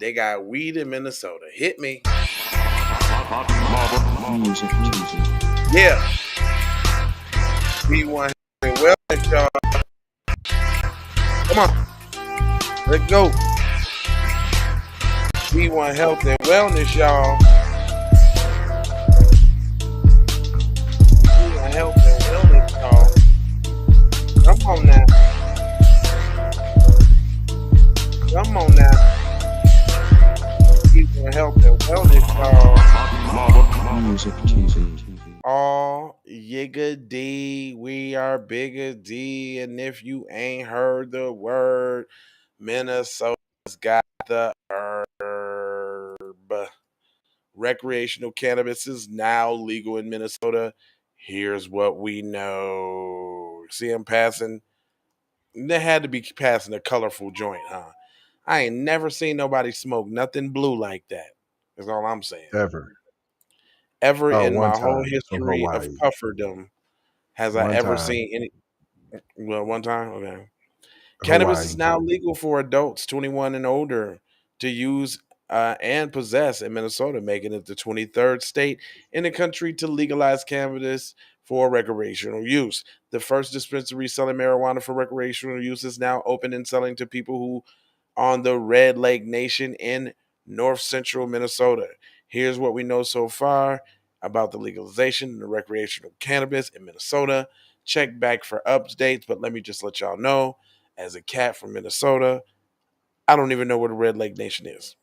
They got weed in Minnesota. Hit me. Music. Yeah. We want wellness, y'all. Come on. Let's go. We want health and wellness, y'all. We want health and wellness, y'all. Come on now. Come on now. We want health and wellness, y'all. Music TV. All yiggity, we are bigger D, and if you ain't heard the word, Minnesota's got the herb. Recreational cannabis is now legal in Minnesota. Here's what we know. See, I'm passing. They had to be passing a colorful joint, huh? I ain't never seen nobody smoke nothing blue like that. That's all I'm saying. Ever. Ever Oh, in one my whole time from history of Hawaii. pufferdom has I One ever time. seen any. Well, one time? Okay. Cannabis is Hawaii. now legal for adults 21 and older to use and possess in Minnesota, making it the 23rd state in the country to legalize cannabis for recreational use. The first dispensary selling marijuana for recreational use is now open and selling to people who on the Red Lake Nation in north central Minnesota. Here's what we know so far about the legalization of the recreational cannabis in Minnesota. Check back for updates, but let me just let y'all know, as a cat from Minnesota, I don't even know where the Red Lake Nation is.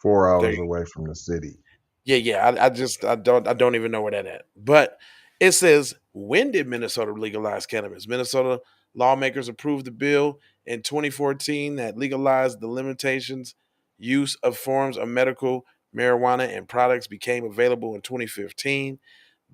4 hours There, away from the city. yeah. I don't even know where that at. But it says, when did Minnesota legalize cannabis? Minnesota lawmakers approved the bill in 2014 that legalized the limitations use of forms of medical marijuana and products became available in 2015.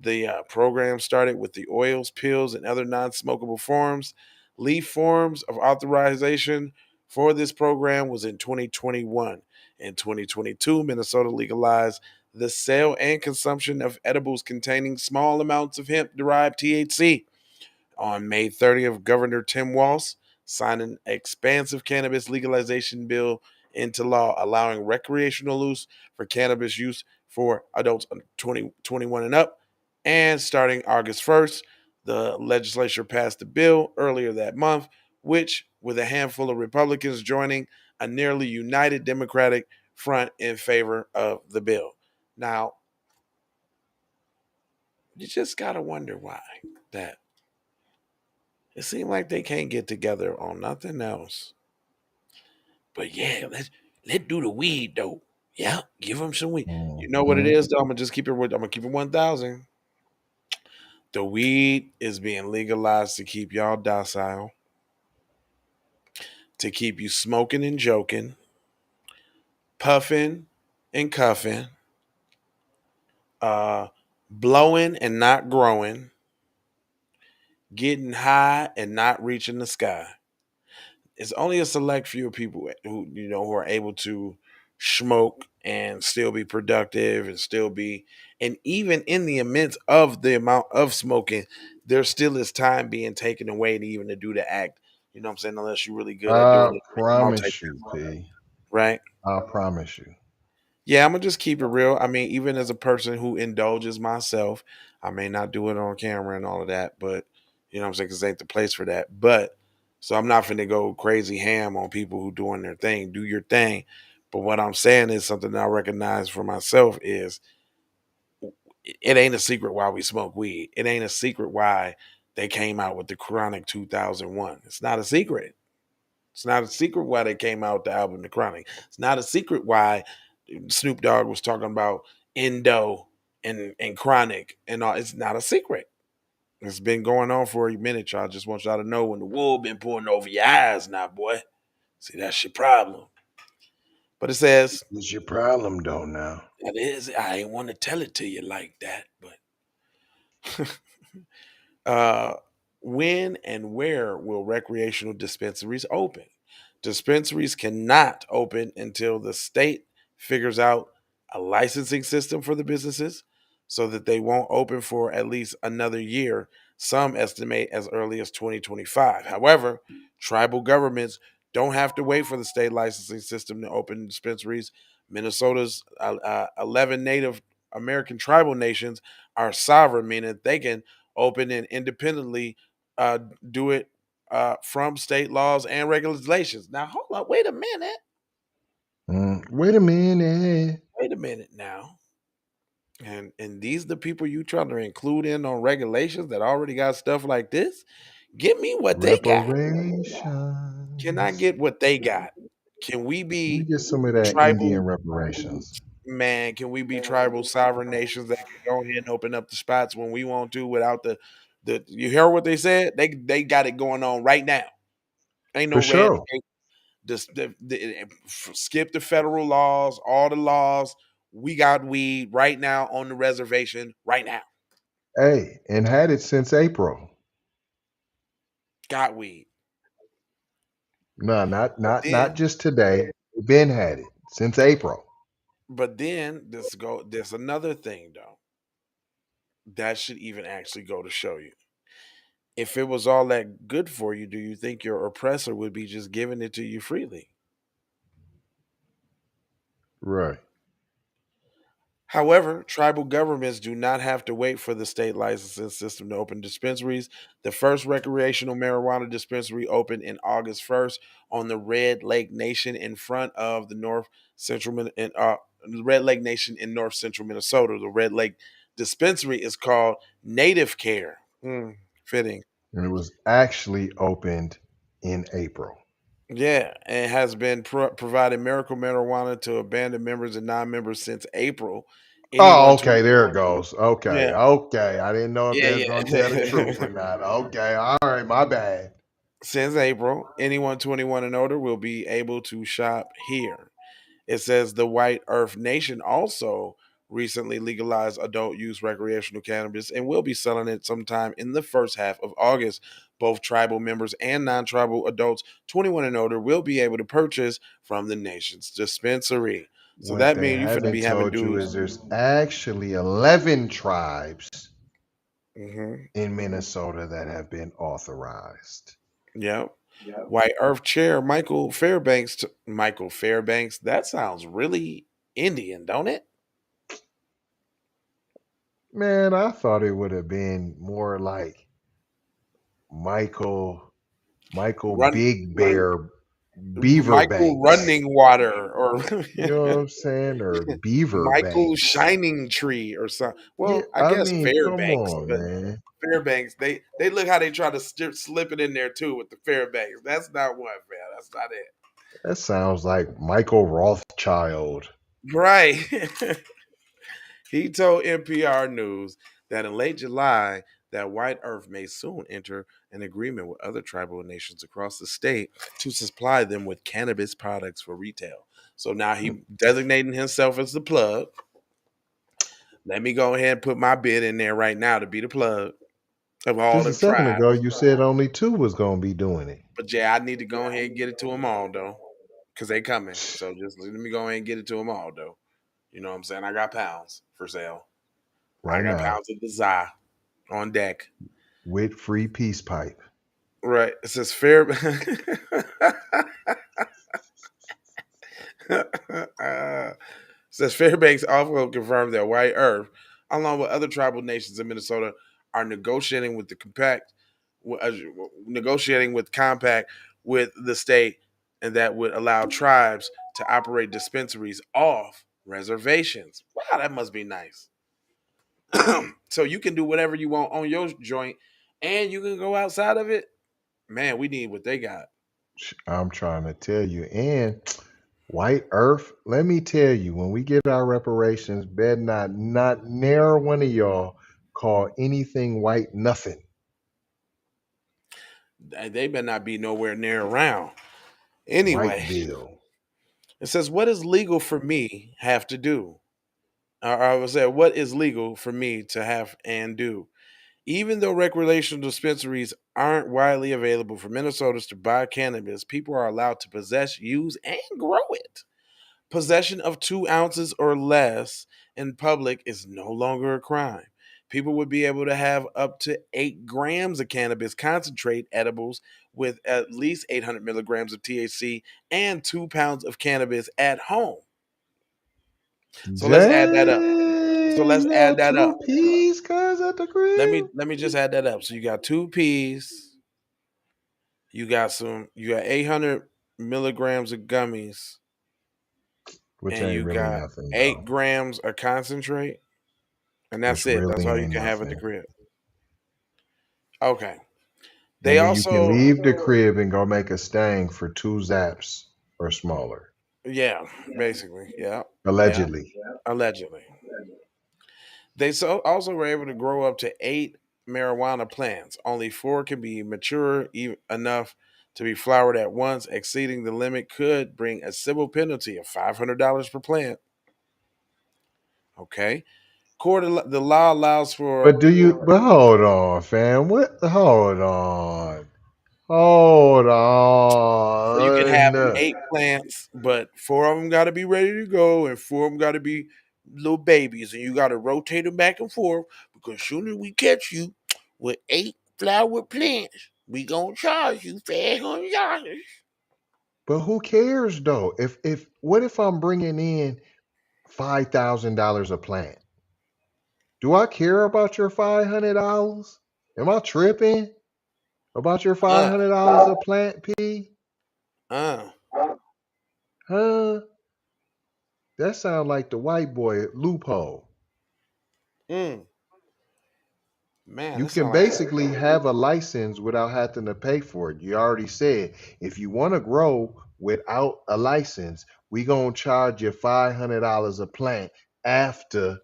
The program started with the oils, pills, and other non-smokable forms. Leaf forms of authorization for this program was in 2021. In 2022, Minnesota legalized the sale and consumption of edibles containing small amounts of hemp-derived THC. On May 30th, Governor Tim Walz signed an expansive cannabis legalization bill into law, allowing recreational use for cannabis use for adults under 21 and up. And starting August 1st, the legislature passed a bill earlier that month, which, with a handful of Republicans joining a nearly united Democratic front in favor of the bill. Now, you just got to wonder why that it seemed like they can't get together on nothing else. But yeah, let's do the weed though. Yeah, give them some weed. You know what it Mhm. is though? I'm gonna just keep it. I'm gonna keep it 1,000. The weed is being legalized to keep y'all docile, to keep you smoking and joking, puffing and cuffing, uh, blowing and not growing, getting high and not reaching the sky. It's only a select few people who are able to smoke and still be productive and still be, and even in the immense of the amount of smoking, there still is time being taken away to even to do the act. You know what I'm saying? Unless you're really good at I doing it, promise you, P. right? I promise you. Yeah, I'm gonna just keep it real. I mean, even as a person who indulges myself, I may not do it on camera and all of that, but you know what I'm saying, because ain't the place for that. But so I'm not finna go crazy ham on people who doing their thing. Do your thing. But what I'm saying is something that I recognize for myself is it ain't a secret why we smoke weed. It ain't a secret why they came out with the Chronic 2001. It's not a secret. It's not a secret why they came out with the album The Chronic. It's not a secret why Snoop Dogg was talking about endo and chronic and all. It's not a secret. It's been going on for a minute, y'all. Just want y'all to know when the wool been pouring over your eyes now, boy. See, that's your problem. But it says, What's your problem, though, now? that is, I ain't want to tell it to you like that, but uh when and where will recreational dispensaries open? Dispensaries cannot open until the state figures out a licensing system for the businesses so that they won't open for at least another year. Some estimate as early as 2025. However, tribal governments Don't have to wait for the state licensing system to open dispensaries. Minnesota's 11 Native American tribal nations are sovereign, meaning they can open and independently uh, do it from state laws and regulations. Now, hold on, wait a minute. Wait a minute. Wait a minute now. And these the people you trying to include in on regulations that already got stuff like this? Give me what they got. Can I Reparations. get what they got? Can we Let me be get some of that tribal Indian reparations. man? Can we be tribal sovereign nations that can go ahead and open up the spots when we want to without the you hear what they said? They got it going on right now. Ain't For no red sure. tape. Just skip the federal laws, all the laws. We got weed right now on the reservation right now. Hey, and had it since April. Got weed. No, not But not then not just today. We've been had it since April. there's another thing though. That should even actually go to show you. If it was all that good for you, do you think your oppressor would be just giving it to you freely? Right. However, tribal governments do not have to wait for the state licensing system to open dispensaries. The first recreational marijuana dispensary opened in August 1st on the Red Lake Nation in front of the North Central Red Lake Nation in North Central Minnesota. The Red Lake dispensary is called Native Care. Fitting. And it was actually opened in April. Yeah, and has been providing miracle marijuana to abandoned members and non-members since April. Oh, Anyone okay, 20, there it goes. Okay, yeah, okay. I didn't know if yeah, they was gonna tell the truth yeah. or not. Okay, all right, my bad. Since April, anyone 21 and older will be able to shop here. It says the White Earth Nation also recently legalized adult use recreational cannabis and will be selling it sometime in the first half of August. Both tribal members and non tribal adults 21 and older will be able to purchase from the nation's dispensary. So What that they means you finna be haven't having told you dudes. is there's actually 11 tribes Hmm. in Minnesota that have been authorized. Yep. White Earth Chair Michael Fairbanks. That sounds really Indian, don't it? Man, I thought it would have been more like Michael Michael Run Big Bear Beaver Michael Banks. Running Water or You know what I'm saying? Or Beaver Michael Banks. Shining Tree or something. Yeah, Well, I I guess mean, come Fairbanks, on, but man. Fairbanks, they look how they try to slip it in there too with the Fairbanks. That's not one, man. That's not it. That sounds like Michael Rothschild. Right. He told NPR News that in late July, that White Earth may soon enter an agreement with other tribal nations across the state to supply them with cannabis products for retail. So now he designating himself as the plug. Let me go ahead and put my bid in there right now to be the plug of all Just a the second ago, tribes. you said only two was gonna be doing it. But yeah, I need to go ahead and get it to them all though, because they coming. So just let me go ahead and get it to them all though. You know what I'm saying? I got pounds for sale. I Right got now, pounds of the za on deck. with free peace pipe. Right. It says fair. Says Fairbanks also confirmed that White Earth, along with other tribal nations in Minnesota, are uh, negotiating with compact with the state, and that would allow tribes to operate dispensaries off reservations. Wow, that must be nice. So you can do whatever you want on your joint, and you can go outside of it. Man, we need what they got. I'm trying to tell you. And White Earth, let me tell you, when we get our reparations, better not near one of y'all call anything white nothing. They better not be nowhere near around. Anyway, Whiteville. it says, "What is legal for me have to do?" Or I would say, "What is legal for me to have and do?" Even though recreational dispensaries aren't widely available for Minnesotans to buy cannabis, people are allowed to possess, use, and grow it. Possession of 2 ounces or less in public is no longer a crime. People would be able to have up to 8 grams of cannabis concentrate edibles with at least 800 milligrams of THC and 2 pounds of cannabis at home. So let's add that up. So Dang, let's you add had that up. 2 peas, cuz, at the Let crib? me let me just add that up. So you got 2 peas, you got 800 milligrams of gummies, Which and ain't you really got nothing, eight though. grams of concentrate, and that's Which it. That's really all you ain't can have at the nothing. crib. Okay. They And then you can also, leave the crib and go make a stain for 2 zaps or smaller, yeah, basically, yeah, yeah, allegedly. allegedly. They also were able to grow up to 8 marijuana plants. Only 4 can be mature enough to be flowered at once. Exceeding the limit could bring a civil penalty of $500 per plant. Okay. The law allows for But hold on, fam. What? Hold on. Hold so you can have on. 8 plants, but 4 of them got to be ready to go, and 4 of them got to be little babies, and you got to rotate them back and forth because soon as we catch you with 8 flower plants, we gonna charge you $500. But who cares though? If what if I'm bringing in $5,000 a plant? Do I care about your $500? Am I tripping about your Uh, $500 a plant, P? uh, Huh? That sound like the white boy loophole. mm. Man, You that can sound like basically have a license without having to pay for it. You already said if you want to grow without a license, we gonna charge you $500 a plant after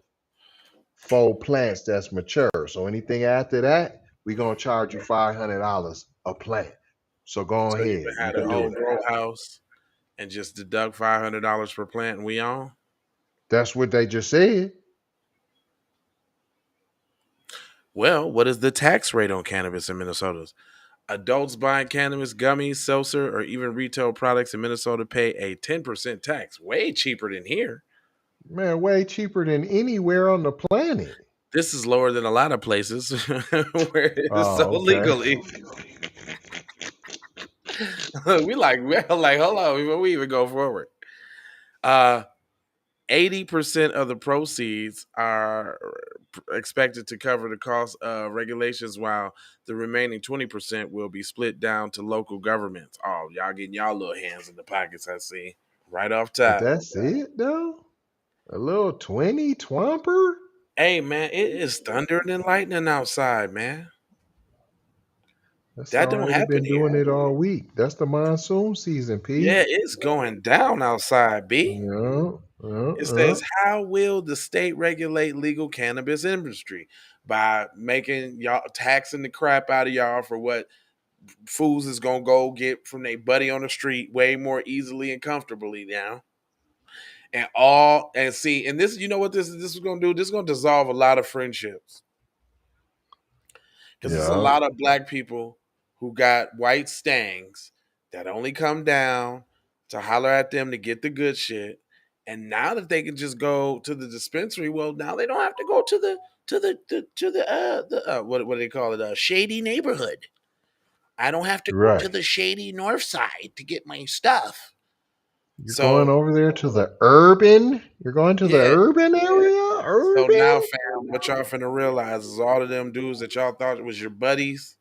4 plants that's mature. So anything after that, we gonna charge you $500 a plant. So go so. You ahead, can you have the could do whole it. grow house and just deduct $500 per plant, and we on. That's what they just said. Well, what is the tax rate on cannabis in Minnesota? Adults buying cannabis, gummies, seltzer, or even retail products in Minnesota pay a 10% tax, way cheaper than here. Man, way cheaper than anywhere on the planet. This is lower than a lot of places where it's so Oh, okay. legally. We're like, hold on, before we even go forward. Uh 80% of the proceeds are expected to cover the cost of regulations, while the remaining 20% will be split down to local governments. Oh, y'all getting y'all little hands in the pockets, I see. Right off But top. that's it though? A little 20 twomper? Hey man, it is thundering and lightning outside, man. That's That don't already happen been here. doing it all week. That's the monsoon season, P. Yeah, it's going down outside, B. Yeah, yeah, It yeah. says, how will the state regulate legal cannabis industry? By making y'all taxing the crap out of y'all for what fools is gonna go get from their buddy on the street way more easily and comfortably now. And see, and this, you know what this is gonna do? This is gonna dissolve a lot of friendships. Because there's a Yeah. lot of black people who got white stangs that only come down to holler at them to get the good shit. And now that they can just go to the dispensary, well, now they don't have to go to the what do they call it? Shady neighborhood. I don't have to go to Right. the shady north side to get my stuff. You're going So over there to the urban? You're going to the yeah. urban area? So now, Urban? fam, what y'all finna realize is all of them dudes that y'all thought was your buddies,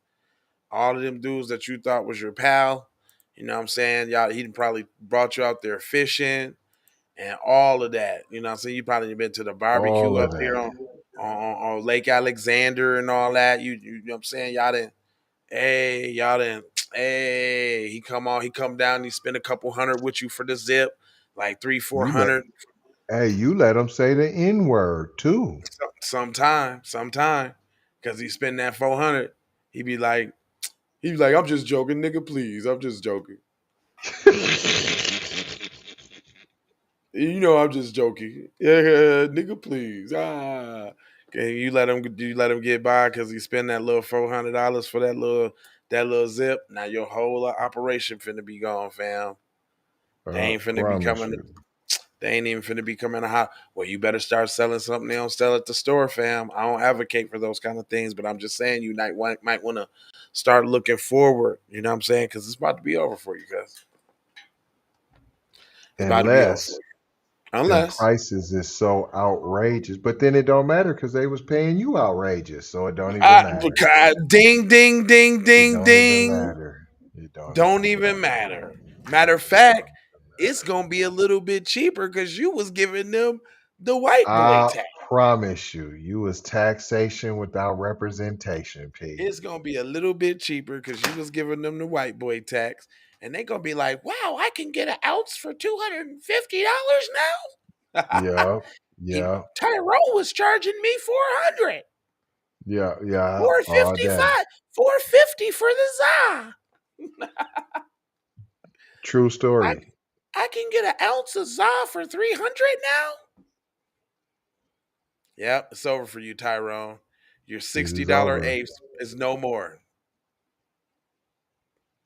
all of them dudes that you thought was your pal, you know what I'm saying? Y'all, he probably brought you out there fishing and all of that. You know what I'm saying? You probably been to the barbecue All up of here that. on Lake Alexander and all that. You know what I'm saying? Y'all didn't, hey, he come down, he spend a couple hundred with you for the zip, like three, four You let hundred. Hey, you let them say the N word too. Sometime, because he spend that 400, he be like, I'm just joking, nigga, please, I'm just joking. You know, I'm just joking. Yeah, nigga, please. Okay, you let him get by because he spend that little $400 for that little zip. Now your whole operation finna be gone, fam. They I ain't finna be promise coming. you. They ain't even finna be coming out. Well, you better start selling something they don't sell at the store, fam. I don't advocate for those kind of things, but I'm just saying you might want to start looking forward. You know what I'm saying? Because it's about to be over for you guys. It's about to be over for Unless you. them Unless, prices is so outrageous. But then it don't matter because they was paying you outrageous. So it don't even matter. because ding, ding, ding, It ding, don't even ding. matter. It don't Don't even even matter. matter. Matter of fact, it's gonna be a little bit cheaper because you was giving them the white boy I tax. promise you, you was taxation without representation, P. It's gonna be a little bit cheaper because you was giving them the white boy tax, and they gonna be like, "Wow, I can get an ounce for $250 now." Yeah, yeah, Tyrone was charging me 400, yeah, all day. 455, 450 for the za. True I story. I can get an ounce of za for 300 now. Yep, it's over for you, Tyrone. Your It is $60 over. apes is no more.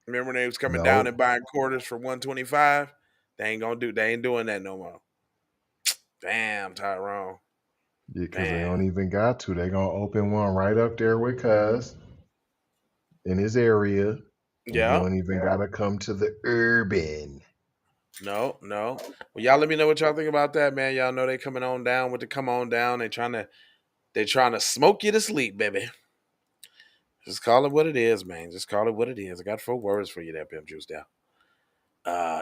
Remember when they was coming down and Nope. buying quarters for 125? They ain't doing that no more. Damn, Tyrone. Yeah, because they Man. don't even got to. They gonna open one right up there with Cuz in his area, and he Yeah. don't even gotta come to the urban. No, no. Well, y'all let me know what y'all think about that, man. Y'all know they coming on down with the come on down. They trying to smoke you to sleep, baby. Just call it what it is, man. Just call it what it is. I got 4 words for you there, Pimp Juice down.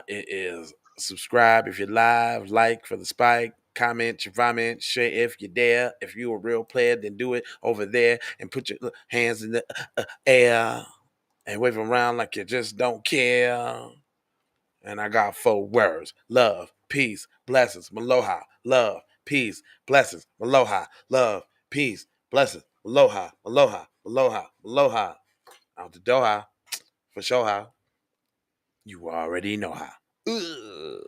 It is subscribe if you're live, like for the spike, comment your comment, share if you dare. If you a real player, then do it over there and put your hands in the air and wave them around like you just don't care. And I got 4 words: love, peace, blessings, maloha. Love, peace, blessings, maloha. Love, peace, blessings, maloha, maloha, maloha, maloha. Out the doha, for sure how. You already know how. Ugh.